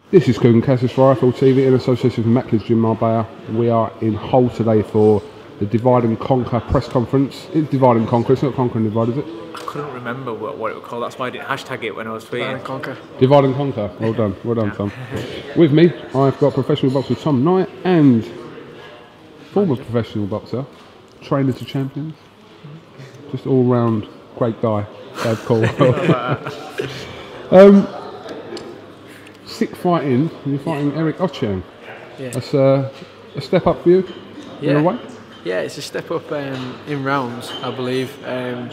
This is KUGAN CASSIUS for IFL TV in association with Macklin's Gym Marbella. We are in Hull today for the Divide and Conquer press conference. It's Divide and Conquer, it's not Conquer and Divide, is it? I couldn't remember what it was called, that's why I didn't hashtag it when I was tweeting. Divide and Conquer. Divide and Conquer, well done Tom. With me, I've got professional boxer Tom Knight and former professional boxer, trainer to champions, just all round great guy, Dave Coldwell. Sixth fight in, and you're fighting Eric Ochieng. Yeah. That's a step up for you, in a way? Yeah, it's a step up in rounds, I believe. I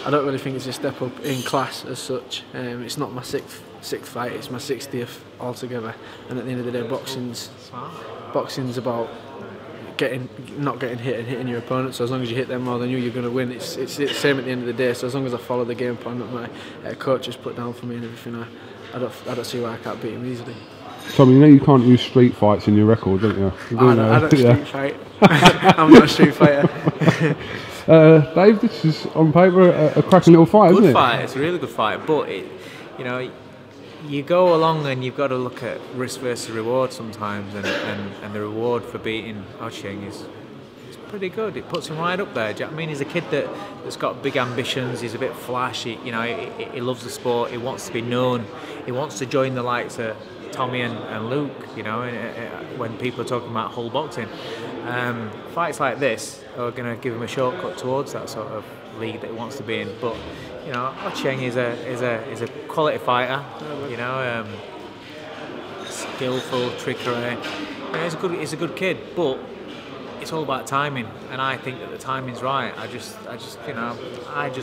don't really think it's a step up in class as such. It's not my sixth fight, it's my 60th altogether. And at the end of the day, boxing's about not getting hit and hitting your opponent. So as long as you hit them more than you're going to win. It's the same at the end of the day. So as long as I follow the game plan that my coach has put down for me and everything, I don't see why I can't beat him easily. Tom, you know you can't use street fights in your record, don't you? I don't street fight. I'm not a street fighter. Dave, this is on paper a cracking little fight, isn't it? Good fight. It's a really good fight, but you go along and you've got to look at risk versus reward sometimes, and the reward for beating Ochieng is pretty good. It puts him right up there. Do you know what I mean? He's a kid that's got big ambitions. He's a bit flashy. He loves the sport. He wants to be known. He wants to join the likes of Tommy and Luke. When people are talking about Hull boxing, fights like this are going to give him a shortcut towards that sort of league that he wants to be in. But Ochieng is a quality fighter. Skillful, trickery. He's a good kid, but it's all about timing, and I think that the timing's right. I just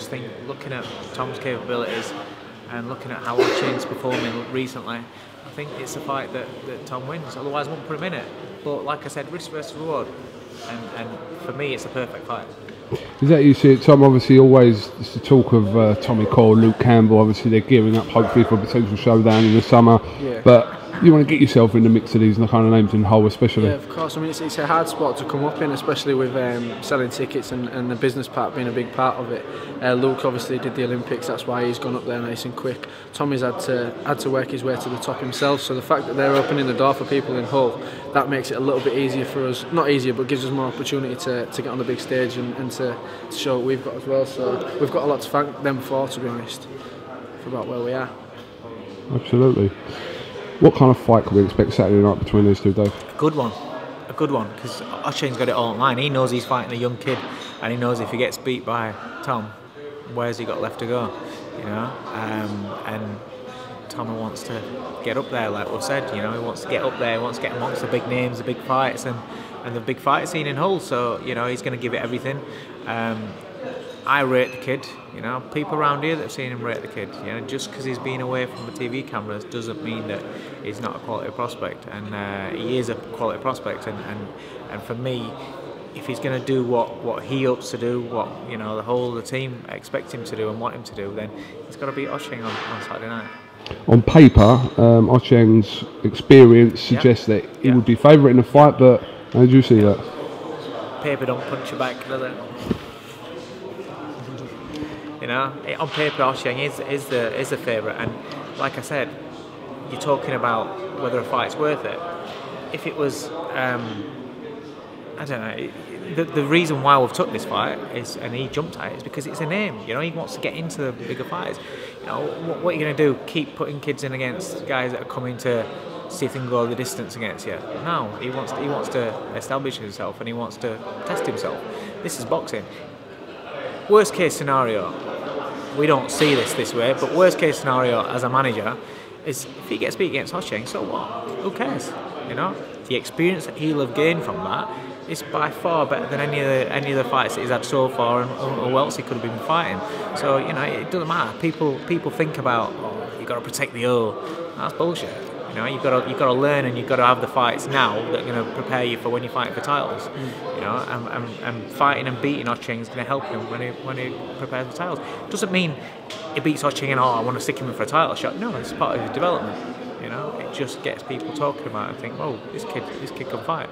think looking at Tom's capabilities and looking at how Ochieng's performing recently, I think it's a fight that Tom wins. Otherwise, I won't put him in it. But like I said, risk versus reward, and for me, it's a perfect fight. Is that you see it, Tom? Obviously, always it's the talk of Tommy Cole, Luke Campbell. Obviously, they're gearing up, hopefully, for a potential showdown in the summer. Yeah. But you want to get yourself in the mix of these kind of names in Hull, especially. Yeah, of course. I mean, it's a hard spot to come up in, especially with selling tickets and the business part being a big part of it. Luke obviously did the Olympics, that's why he's gone up there nice and quick. Tommy's had to work his way to the top himself, so the fact that they're opening the door for people in Hull, that makes it a little bit easier for us. Not easier, but gives us more opportunity to get on the big stage and to show what we've got as well. So we've got a lot to thank them for, to be honest, for about where we are. Absolutely. What kind of fight can we expect Saturday night between these two, Dave? A good one, because Ochieng's got it all online. He knows he's fighting a young kid, and he knows if he gets beat by Tom, where's he got left to go? And Tom wants to get up there, like we've said. He wants to get up there, he wants to get amongst the big names, the big fights, and the big fight scene in Hull. So he's going to give it everything. I rate the kid. People around here that have seen him rate the kid. Just because he's been away from the TV cameras doesn't mean that he's not a quality prospect, and he is a quality prospect. And for me, if he's going to do what he hopes to do, what the team expect him to do and want him to do, then he's got to beat Ochieng on Saturday night. On paper, Ochieng's experience suggests that he would be favourite in the fight, but how do you see that? Paper don't punch you back, does it? On paper, Ochieng is the favourite, and like I said, you're talking about whether a fight's worth it. If it was, I don't know. The reason why we've took this fight is, and he jumped at it, is because it's a name. He wants to get into the bigger fights. What are you going to do? Keep putting kids in against guys that are coming to see if they can go the distance against you? No, he wants to establish himself, and he wants to test himself. This is boxing. Worst case scenario, we don't see this way, but worst case scenario as a manager is if he gets beat against Ochieng, so what? Who cares? The experience that he'll have gained from that is by far better than any of the fights that he's had so far, and who else he could have been fighting. So it doesn't matter. People think about, you've got to protect the O. That's bullshit. You've got to learn, and you've got to have the fights now that are going to prepare you for when you're fighting for titles. And fighting and beating Ochieng is going to help him when he prepares for titles. Doesn't mean he beats Ochieng and I want to stick him in for a title shot. No, it's part of his development. It just gets people talking about it and think, oh, this kid can fight.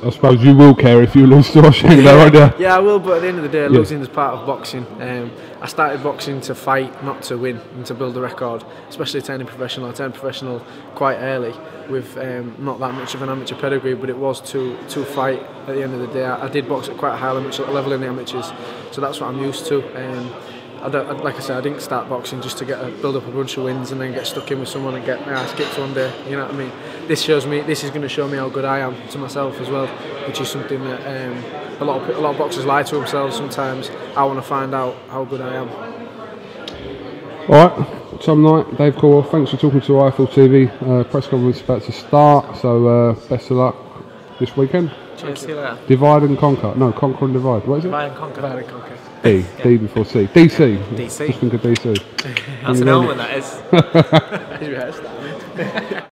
I suppose you will care if you lose to Oshang, though, won't you? Yeah, I will, but at the end of the day, losing is part of boxing. I started boxing to fight, not to win, and to build a record, especially turning professional. I turned professional quite early with not that much of an amateur pedigree, but it was to fight at the end of the day. I did box at quite a high level in the amateurs, so that's what I'm used to. Like I said, I didn't start boxing just to build up a bunch of wins and then get stuck in with someone and get my ass kicked one day. You know what I mean? This is going to show me how good I am to myself as well, which is something that a lot of boxers lie to themselves sometimes. I want to find out how good I am. All right, Tom Knight, Dave Coldwell, thanks for talking to IFL TV. Press conference is about to start, so best of luck this weekend. Cheers, see you later. Divide and conquer. No, conquer and divide. What is it? Divide and conquer. Divide and conquer. D before C. DC. DC. Just think of DC. That's an element, that is. He's rehearsed that.